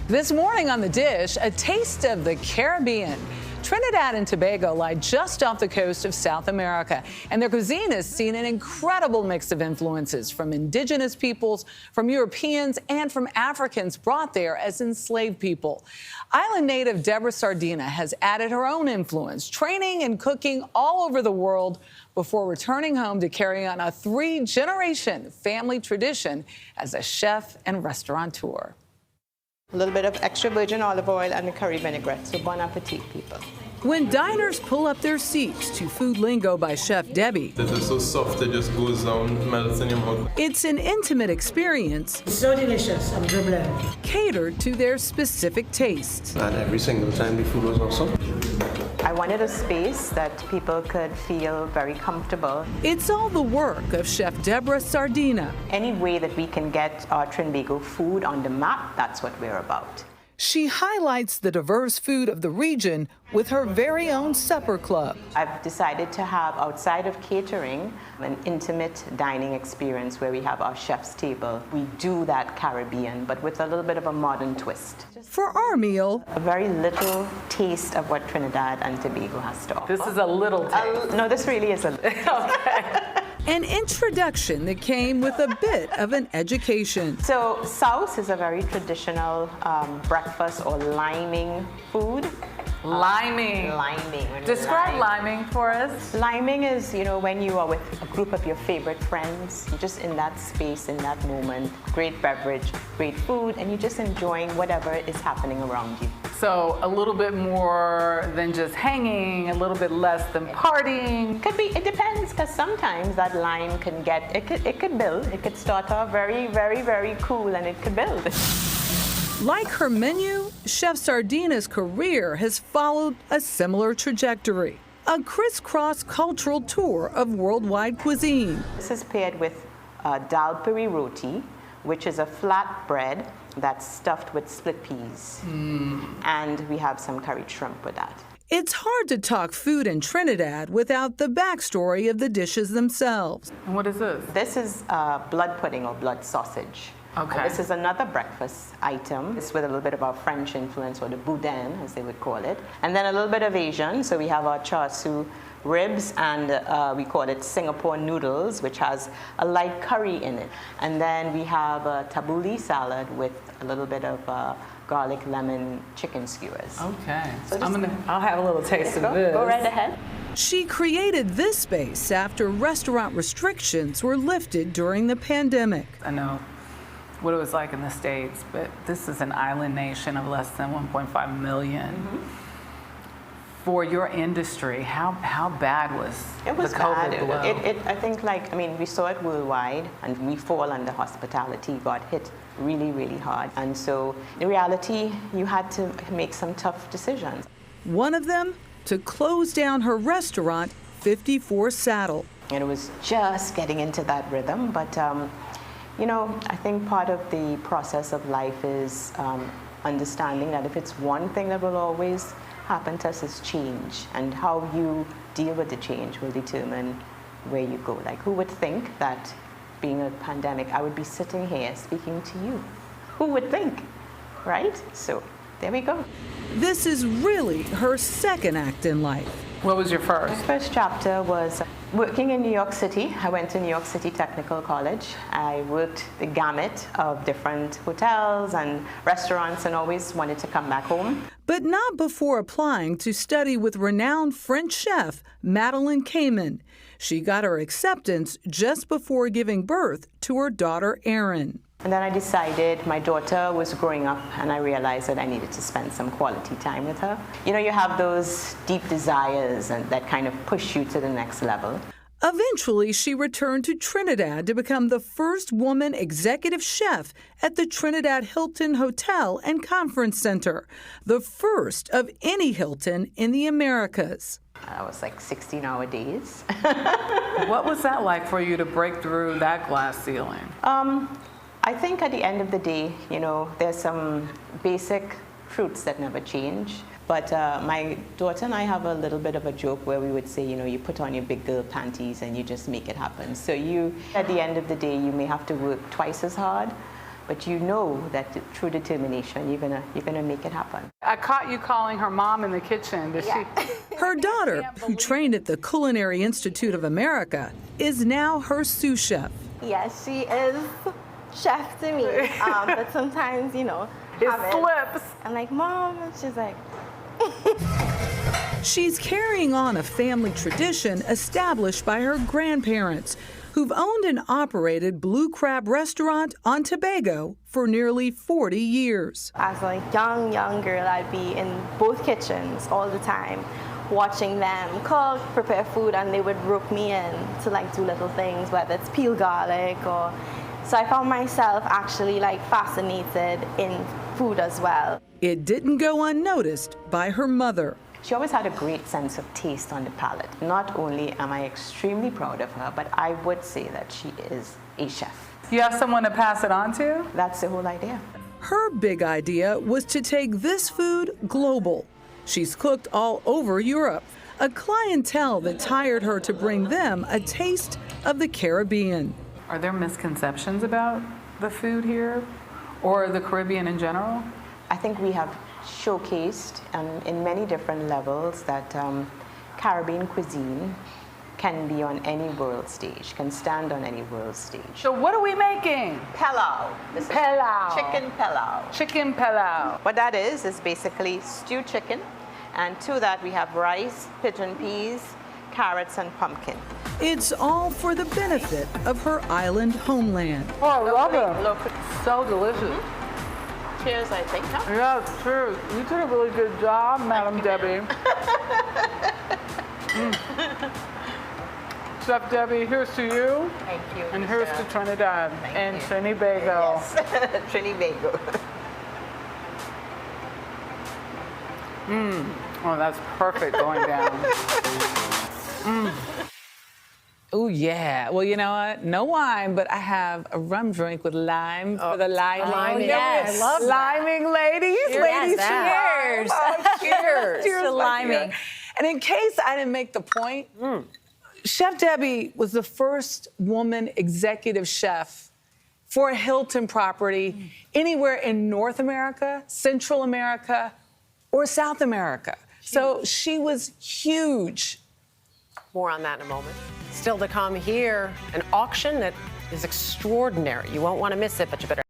This morning on The Dish, a taste of the Caribbean. Trinidad and Tobago lie just off the coast of South America, and their cuisine has seen an incredible mix of influences from indigenous peoples, from Europeans, and from Africans brought there as enslaved people. Island native Debra Sardinha has added her own influence, training and cooking all over the world before returning home to carry on a 3-generation family tradition as a chef and restaurateur. A little bit of extra virgin olive oil and the curry vinaigrette. So bon appetit, people. When diners pull up their seats to food lingo by Chef Debby, This is so soft, it just goes down, melts in your mouth. it's an intimate experience So delicious, I'm dribbling. catered to their specific tastes. And every single time the food was awesome. I wanted a space that people could feel very comfortable. It's all the work of Chef Debra Sardinha. Any way that we can get our Trinidad and Tobago food on the map, that's what we're about. She highlights the diverse food of the region with her very own supper club. I've decided to have, outside of catering, an intimate dining experience where we have our chef's table. We do that Caribbean, but with a little bit of a modern twist. For our meal, A very little taste of what Trinidad and Tobago has to offer. this is a little taste. No, this really is a An introduction that came with a bit of an education. So South is a very traditional breakfast or liming food. Liming. Liming. When you Describe lime. liming for us. Liming is, when you are with a group of your favorite friends, you're just in that space, in that moment, great beverage, great food, and you're just enjoying whatever is happening around you. So a little bit more than just hanging, a little bit less than partying. Could be, it depends, because sometimes that lime can get, it could build. It could start off very, very, very cool, and it could build. Like her menu, Chef Sardinha's career has followed a similar trajectory. A crisscross cultural tour of worldwide cuisine. This is paired with dal puri roti, which is a flat bread that's stuffed with split peas. And we have some curried shrimp with that. It's hard to talk food in Trinidad without the backstory of the dishes themselves. And what is this? This is blood pudding or blood sausage. Okay. And this is another breakfast item. It's with a little bit of our French influence, or the boudin, as they would call it. And then a little bit of Asian. So we have our char siu ribs, and we call it Singapore noodles, which has a light curry in it. And then we have a tabbouleh salad with a little bit of garlic lemon chicken skewers. Okay. So just- I'll have a little taste of this. Go right ahead. She created this space after restaurant restrictions were lifted during the pandemic. I know what it was like in the States, but this is an island nation of less than 1.5 million. For your industry, how bad was It was the COVID bad. blow? I think, we saw it worldwide, and we fall under hospitality, got hit really, really hard. And so, in reality, you had to make some tough decisions. One of them, to close down her restaurant, 54 Saddle. And it was just getting into that rhythm, but, I think part of the process of life is understanding that if it's one thing that will always happen to us is change, and how you deal with the change will determine where you go. Like, who would think that being a pandemic, I would be sitting here speaking to you? Who would think, right? So there we go. This is really her second act in life. What was your first? My first chapter was working in New York City. I went to New York City Technical College. I worked the gamut of different hotels and restaurants, and always wanted to come back home. But not before applying to study with renowned French chef Madeleine Cayman. She got her acceptance just before giving birth to her daughter Erin. And then I decided, my daughter was growing up, and I realized that I needed to spend some quality time with her. You have those deep desires and that kind of push you to the next level. Eventually, she returned to Trinidad to become the first woman executive chef at the Trinidad Hilton Hotel and Conference Center, the first of any Hilton in the Americas. I was like 16-hour days. What was that like for you to break through that glass ceiling? I think at the end of the day, there's some basic truths that never change. But my daughter and I have a little bit of a joke where we would say, you put on your big girl panties and you just make it happen. So at the end of the day, you may have to work twice as hard, But you know that through determination, you're gonna make it happen. I caught you calling her mom in the kitchen. Did she? Her daughter, who trained at the Culinary Institute of America, is now her sous chef. Yes, she is chef to me. But sometimes, It slips. I'm like, Mom, and she's like, She's carrying on a family tradition established by her grandparents, who've owned and operated Blue Crab Restaurant on Tobago for nearly 40 years. as a young girl, I'd be in both kitchens all the time, watching them cook, prepare food, and they would rope me in to like do little things, whether it's peel garlic or. So I found myself actually like fascinated in food as well. It didn't go unnoticed by her mother. She always had a great sense of taste on the palate. Not only am I extremely proud of her, but I would say that she is a chef. You have someone to pass it on to? That's the whole idea. Her big idea was to take this food global. She's cooked all over Europe, a clientele that tired her to bring them a taste of the Caribbean. Are there misconceptions about the food here or the Caribbean in general? I think we have showcased in many different levels that Caribbean cuisine can be on any world stage, can stand on any world stage. So what are we making? Pilau. This is Pilau. chicken pilau. Chicken pilau. What that is basically stewed chicken, and to that we have rice, pigeon peas, carrots, and pumpkin. It's all for the benefit of her island homeland. Oh, I love it. Look, So delicious. cheers, I think. Huh? Yeah, it's true. You did a really good job, Madam Debbie. Chef Debbie, here's to you. Thank you. And here's to Trinidad and Trinidad. Yes, Trinidad. Oh, that's perfect going down. Oh, yeah. Well, you know what? No wine, but I have a rum drink with lime for the liming. Liming, yes. I love that. Liming ladies. Ladies, Cheers. cheers. Cheers to liming. And in case I didn't make the point, Chef Debbie was the first woman executive chef for a Hilton property anywhere in North America, Central America, or South America. So she was huge. More on that in a moment. Still to come here, an auction that is extraordinary. You won't want to miss it, but you better